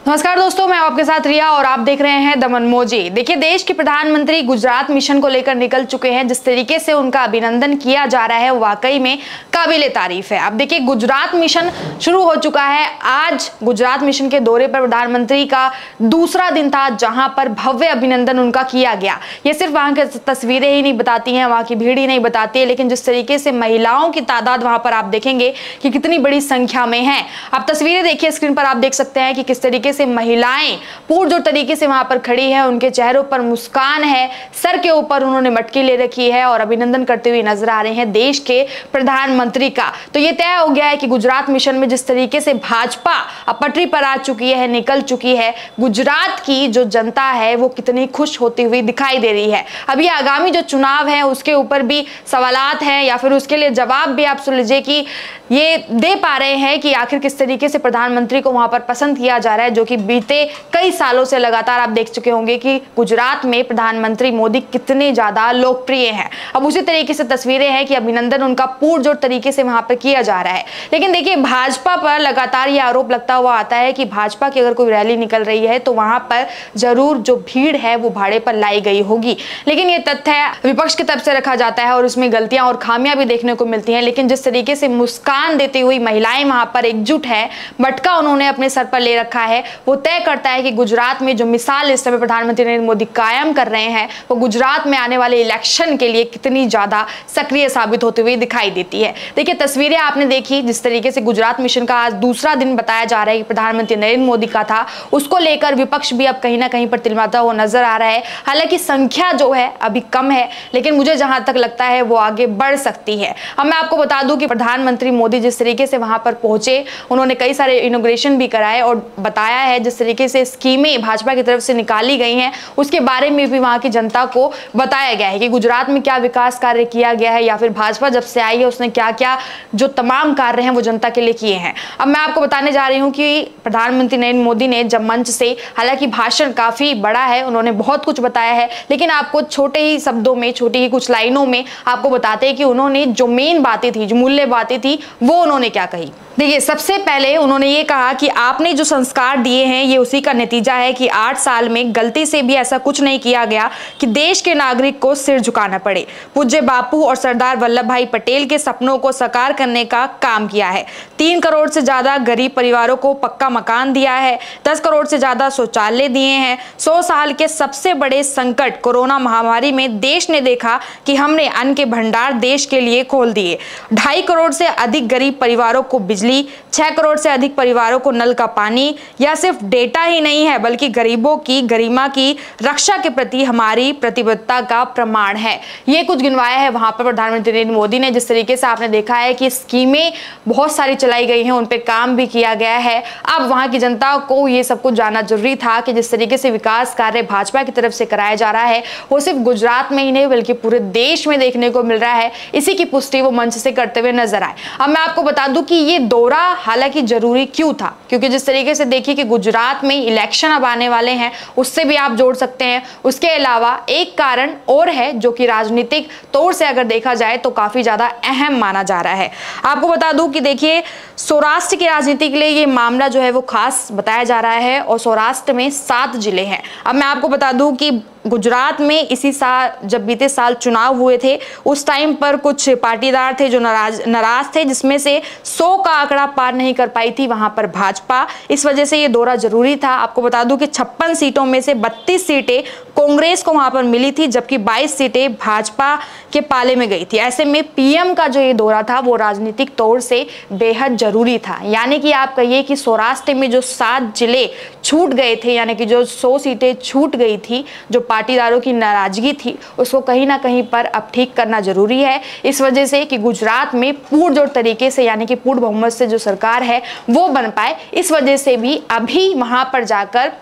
नमस्कार दोस्तों, मैं आपके साथ रिया और आप देख रहे हैं द मनमोजी। देखिए, देश के प्रधानमंत्री गुजरात मिशन को लेकर निकल चुके हैं। जिस तरीके से उनका अभिनंदन किया जा रहा है वो वाकई में काबिले तारीफ है। अब देखिए, गुजरात मिशन शुरू हो चुका है। आज गुजरात मिशन के दौरे पर प्रधानमंत्री का दूसरा दिन था, जहां पर भव्य अभिनंदन उनका किया गया। ये सिर्फ वहां की तस्वीरें ही नहीं बताती हैं, वहां की भीड़ ही नहीं बताती है, लेकिन जिस तरीके से महिलाओं की तादाद वहां पर आप देखेंगे कि कितनी बड़ी संख्या में है। आप तस्वीरें देखिए, स्क्रीन पर आप देख सकते हैं कि किस तरीके से महिलाएं पुरजोर तरीके से वहां पर खड़ी हैं। उनके चेहरों पर मुस्कान है, सर के ऊपर उन्होंने मटकी ले रखी है और अभिनंदन करते हुए नजर आ रहे हैं देश के प्रधानमंत्री का। तो ये तय हो गया है कि गुजरात मिशन में जिस तरीके से भाजपा अब पटरी पर आ चुकी है, निकल चुकी है, गुजरात की जो जनता है वो कितनी खुश होती हुई दिखाई दे रही है। अभी आगामी जो चुनाव है उसके ऊपर भी सवालात हैं या फिर उसके लिए जवाब भी आप सुन लीजिए कि ये दे पा रहे हैं कि आखिर किस तरीके से प्रधानमंत्री को वहां पर पसंद किया जा रहा है, जो कि बीते कई सालों से लगातार आप देख चुके होंगे कि गुजरात में प्रधानमंत्री मोदी कितने ज्यादा लोकप्रिय हैं। अब उसी तरीके से तस्वीरें हैं कि अभिनंदन उनका पुरजोर तरीके से वहां पर किया जा रहा है। लेकिन देखिए, भाजपा पर लगातार यह आरोप लगता हुआ आता है कि भाजपा की अगर कोई रैली निकल रही है तो वहां पर जरूर जो भीड़ है वो भाड़े पर लाई गई होगी। लेकिन यह तथ्य विपक्ष की तरफ से रखा जाता है और उसमें गलतियां और खामियां भी देखने को मिलती हैं। लेकिन जिस तरीके से मुस्कान देती हुई महिलाएं वहां पर एकजुट है, मटका उन्होंने अपने सर पर ले रखा है, वो तय करता है कि गुजरात में जो मिसाल इस समय प्रधानमंत्री नरेंद्र मोदी कायम कर रहे हैं वो गुजरात में आने वाले इलेक्शन के लिए कितनी ज्यादा सक्रिय साबित होती हुई दिखाई देती है। देखिए, तस्वीरें आपने देखी, जिस तरीके से गुजरात मिशन का आज दूसरा दिन बताया जा रहा है कि प्रधानमंत्री नरेंद्र मोदी का था, उसको लेकर विपक्ष भी अब कहीं ना कहीं पर तिलमिलाता हुआ नजर आ रहा है। हालांकि संख्या जो है अभी कम है, लेकिन मुझे जहां तक लगता है वो आगे बढ़ सकती है। अब मैं आपको बता दूं कि प्रधानमंत्री मोदी जिस तरीके से वहां पर पहुंचे, उन्होंने कई सारे इनॉग्रेशन भी कराए और बताया है जिस तरीके से स्कीमें भाजपा की तरफ से निकाली गई हैं उसके बारे में भी वहां की जनता को बताया गया है कि गुजरात में क्या विकास कार्य किया गया है या फिर भाजपा जब से आई है उसने क्या क्या जो तमाम कार्य हैं वो जनता के लिए किए हैं। अब मैं आपको बताने जा रही हूं कि प्रधानमंत्री नरेंद्र मोदी ने जब मंच से, हालांकि भाषण काफी बड़ा है, उन्होंने बहुत कुछ बताया है, लेकिन आपको छोटे ही शब्दों में, छोटी ही कुछ लाइनों में आपको बताते हैं कि उन्होंने जो मेन बातें थी, जो मूल्य बातें थी, वो उन्होंने क्या कही। देखिए, सबसे पहले उन्होंने ये कहा कि आपने जो संस्कार दिए हैं ये उसी का नतीजा है कि 8 साल में गलती से भी ऐसा कुछ नहीं किया गया कि देश के नागरिक को सिर झुकाना पड़े। पूज्य बापू और सरदार वल्लभ भाई पटेल के सपनों को साकार करने का काम किया है। 3 करोड़ से ज्यादा गरीब परिवारों को पक्का मकान दिया है। 10 करोड़ से ज्यादा शौचालय दिए हैं। 100 साल के सबसे बड़े संकट कोरोना महामारी में देश ने देखा कि हमने अन्न के भंडार देश के लिए खोल दिए। 2.5 करोड़ से अधिक गरीब परिवारों को बिजली, 6 करोड़ से अधिक परिवारों को नल का पानी। यह सिर्फ डेटा ही नहीं है बल्कि गरीबों की गरिमा की रक्षा के प्रति हमारी प्रतिबद्धता का प्रमाण है। ये कुछ गिनवाया है वहां पर प्रधानमंत्री नरेंद्र मोदी ने। जिस तरीके से आपने देखा है कि स्कीमें बहुत सारी चलाई गई हैं, उन पे काम भी किया गया है। अब वहां की जनता को ये सब कुछ जानना जरूरी था कि जिस तरीके से विकास कार्य भाजपा की तरफ से कराया जा रहा है वो सिर्फ गुजरात में ही नहीं बल्कि पूरे देश में देखने को मिल रहा है। इसी की पुष्टि वो मंच से करते हुए नजर आए। अब मैं आपको बता दूं कि ये दौरा हालांकि जरूरी क्यों था, क्योंकि जिस तरीके से देखिए कि गुजरात में इलेक्शन अब आने वाले हैं, उससे भी आप जोड़ सकते हैं। उसके अलावा एक कारण और है जो कि राजनीतिक तौर से अगर देखा जाए तो काफी ज्यादा अहम माना जा रहा है। आपको बता दूं कि देखिए, सौराष्ट्र की राजनीति के लिए ये मामला जो है वो खास बताया जा रहा है और सौराष्ट्र में 7 जिले हैं। अब मैं आपको बता दूं कि गुजरात में इसी साल, जब बीते साल चुनाव हुए थे, उस टाइम पर कुछ पाटीदार थे जो नाराज थे, जिसमें से 100 का आंकड़ा पार नहीं कर पाई थी वहां पर भाजपा। इस वजह से ये दौरा जरूरी था। आपको बता दूं कि 56 सीटों में से 32 सीटें कांग्रेस को वहां पर मिली थी, जबकि 22 सीटें भाजपा के पाले में गई थी। ऐसे में पीएम का जो ये दौरा था वो राजनीतिक तौर से बेहद जरूरी था। यानी कि आप कहिए कि सौराष्ट्र में जो 7 जिले छूट गए थे, यानी कि जो 100 सीटें छूट गई थी, जो पाटीदारों की नाराजगी थी, उसको कहीं ना कहीं पर अब ठीक करना जरूरी है। इस वजह से कि गुजरात में पुरजोर तरीके से, यानी कि पूर्ण बहुमत से जो सरकार है वो बन पाए, इस वजह से भी अभी वहां पर जाकर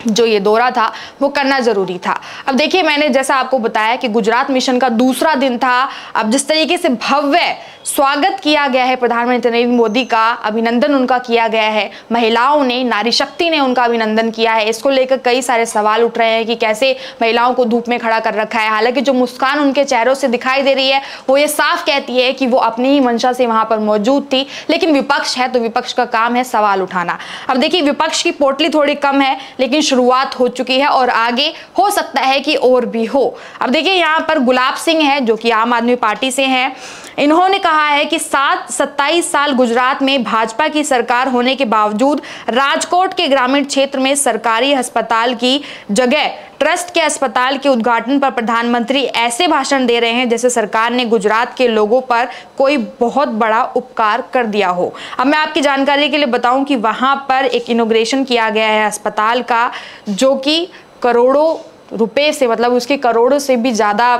जो ये दौरा था वो करना जरूरी था। अब देखिए, मैंने जैसा आपको बताया कि गुजरात मिशन का दूसरा दिन था। अब जिस तरीके से भव्य स्वागत किया गया है प्रधानमंत्री नरेंद्र मोदी का, अभिनंदन उनका किया गया है, महिलाओं ने, नारी शक्ति ने उनका अभिनंदन किया है। इसको लेकर कई सारे सवाल उठ रहे हैं कि कैसे महिलाओं को धूप में खड़ा कर रखा है। हालांकि जो मुस्कान उनके चेहरों से दिखाई दे रही है वो ये साफ कहती है कि वो अपनी ही मंशा से वहां पर मौजूद थी। लेकिन विपक्ष है तो विपक्ष का काम है सवाल उठाना। अब देखिए, विपक्ष की पोटली थोड़ी कम है लेकिन शुरुआत हो चुकी है और आगे हो सकता है कि और भी हो। अब देखिए, यहाँ पर गुलाब सिंह है जो कि आम आदमी पार्टी से हैं। इन्होंने कहा है कि 27 साल गुजरात में भाजपा की सरकार होने के बावजूद राजकोट के ग्रामीण क्षेत्र में सरकारी अस्पताल की जगह ट्रस्ट के अस्पताल के उद्घाटन पर प्रधानमंत्री ऐसे भाषण दे रहे हैं जैसे सरकार ने गुजरात के लोगों पर कोई बहुत बड़ा उपकार कर दिया हो। अब मैं आपकी जानकारी के लिए बताऊं कि वहां पर एक इनॉग्रेशन किया गया है अस्पताल का, जो कि करोड़ों रुपए से, मतलब उसके करोड़ों से भी ज़्यादा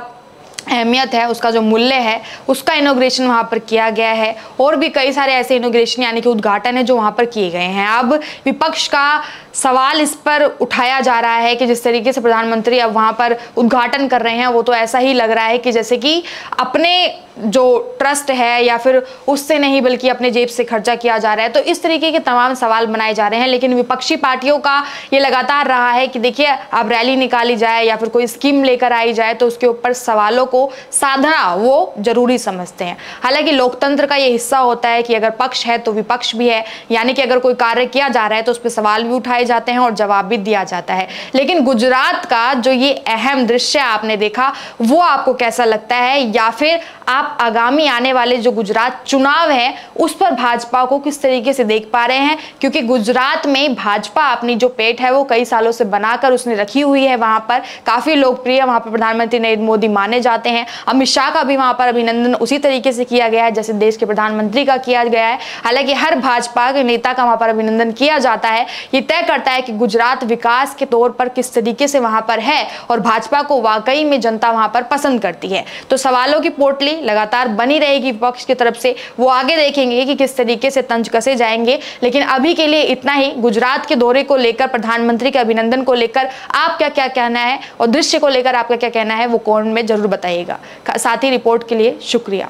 अहमियत है, उसका जो मूल्य है उसका इनॉग्रेशन वहाँ पर किया गया है। और भी कई सारे ऐसे इनॉग्रेशन यानी कि उद्घाटन है जो वहाँ पर किए गए हैं। अब विपक्ष का सवाल इस पर उठाया जा रहा है कि जिस तरीके से प्रधानमंत्री अब वहाँ पर उद्घाटन कर रहे हैं वो तो ऐसा ही लग रहा है कि जैसे कि अपने जो ट्रस्ट है या फिर उससे नहीं बल्कि अपने जेब से खर्चा किया जा रहा है। तो इस तरीके के तमाम सवाल बनाए जा रहे हैं। लेकिन विपक्षी पार्टियों का ये लगातार रहा है कि देखिए, अब रैली निकाली जाए या फिर कोई स्कीम लेकर आई जाए तो उसके ऊपर सवालों को साधना वो जरूरी समझते हैं। हालांकि लोकतंत्र का ये हिस्सा होता है कि अगर पक्ष है तो विपक्ष भी है, यानी कि अगर कोई कार्य किया जा रहा है तो उस पर सवाल भी उठाए जाते हैं और जवाब भी दिया जाता है। लेकिन गुजरात का जो ये अहम दृश्य आपने देखा वो आपको कैसा लगता है, या फिर आप आगामी आने वाले जो गुजरात चुनाव है उस पर भाजपा को किस तरीके से देख पा रहे हैं? क्योंकि गुजरात में भाजपा अपनी जो पेट है वो कई सालों से बनाकर उसने रखी हुई है, वहां पर काफी लोकप्रिय, वहां पर प्रधानमंत्री नरेंद्र मोदी माने जाते हैं। अमित शाह का भी वहां पर अभिनंदन उसी तरीके से किया गया है जैसे देश के प्रधानमंत्री का किया गया है। हालांकि हर भाजपा के नेता का वहां पर अभिनंदन किया जाता है। ये तय करता है कि गुजरात विकास के तौर पर किस तरीके से वहां पर है और भाजपा को वाकई में जनता वहां पर पसंद करती है। तो सवालों की पोटली लगातार बनी रहेगी विपक्ष की तरफ से, वो आगे देखेंगे कि किस तरीके से तंज कसे जाएंगे। लेकिन अभी के लिए इतना ही। गुजरात के दौरे को लेकर, प्रधानमंत्री के अभिनंदन को लेकर आपका क्या कहना है और दृश्य को लेकर आपका क्या कहना है वो कमेंट में जरूर बताइएगा। साथ ही रिपोर्ट के लिए शुक्रिया।